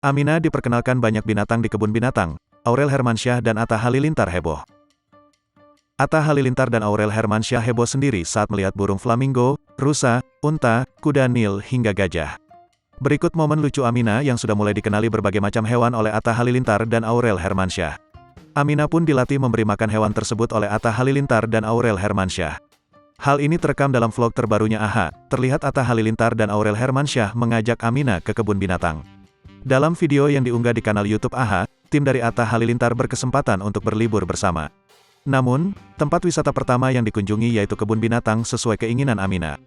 Aminah diperkenalkan banyak binatang di kebun binatang. Aurel Hermansyah dan Atta Halilintar heboh. Atta Halilintar dan Aurel Hermansyah heboh sendiri saat melihat burung flamingo, rusa, unta, kuda Nil hingga gajah. Berikut momen lucu Aminah yang sudah mulai dikenali berbagai macam hewan oleh Atta Halilintar dan Aurel Hermansyah. Aminah pun dilatih memberi makan hewan tersebut oleh Atta Halilintar dan Aurel Hermansyah. Hal ini terekam dalam vlog terbarunya AHA. Terlihat Atta Halilintar dan Aurel Hermansyah mengajak Aminah ke kebun binatang. Dalam video yang diunggah di kanal YouTube AHA, tim dari Atta Halilintar berkesempatan untuk berlibur bersama. Namun, tempat wisata pertama yang dikunjungi yaitu kebun binatang sesuai keinginan Aminah.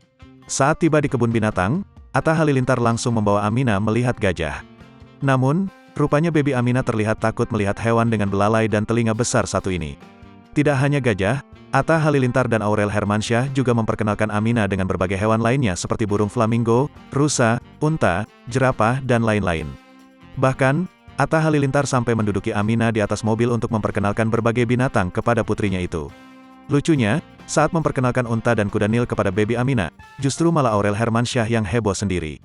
Saat tiba di kebun binatang, Atta Halilintar langsung membawa Aminah melihat gajah. Namun, rupanya baby Aminah terlihat takut melihat hewan dengan belalai dan telinga besar satu ini. Tidak hanya gajah, Atta Halilintar dan Aurel Hermansyah juga memperkenalkan Aminah dengan berbagai hewan lainnya seperti burung flamingo, rusa, unta, jerapah, dan lain-lain. Bahkan, Atta Halilintar sampai menduduki Aminah di atas mobil untuk memperkenalkan berbagai binatang kepada putrinya itu. Lucunya, saat memperkenalkan unta dan kuda Nil kepada baby Aminah, justru malah Aurel Hermansyah yang heboh sendiri.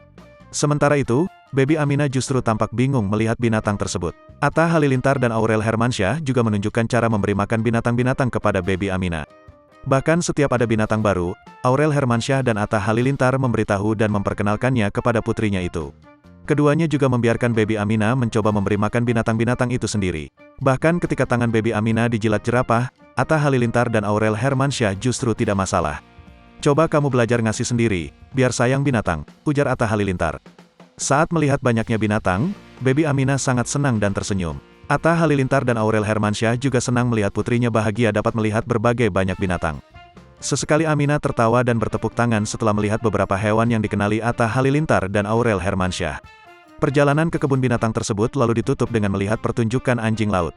Sementara itu, baby Aminah justru tampak bingung melihat binatang tersebut. Atta Halilintar dan Aurel Hermansyah juga menunjukkan cara memberi makan binatang-binatang kepada baby Aminah. Bahkan setiap ada binatang baru, Aurel Hermansyah dan Atta Halilintar memberitahu dan memperkenalkannya kepada putrinya itu. Keduanya juga membiarkan baby Aminah mencoba memberi makan binatang-binatang itu sendiri. Bahkan ketika tangan baby Aminah dijilat jerapah, Atta Halilintar dan Aurel Hermansyah justru tidak masalah. "Coba kamu belajar ngasih sendiri, biar sayang binatang," ujar Atta Halilintar. Saat melihat banyaknya binatang, baby Aminah sangat senang dan tersenyum. Atta Halilintar dan Aurel Hermansyah juga senang melihat putrinya bahagia dapat melihat berbagai banyak binatang. Sesekali Aminah tertawa dan bertepuk tangan setelah melihat beberapa hewan yang dikenali Atta Halilintar dan Aurel Hermansyah. Perjalanan ke kebun binatang tersebut lalu ditutup dengan melihat pertunjukan anjing laut.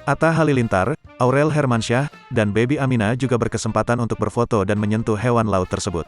Atta Halilintar, Aurel Hermansyah, dan baby Aminah juga berkesempatan untuk berfoto dan menyentuh hewan laut tersebut.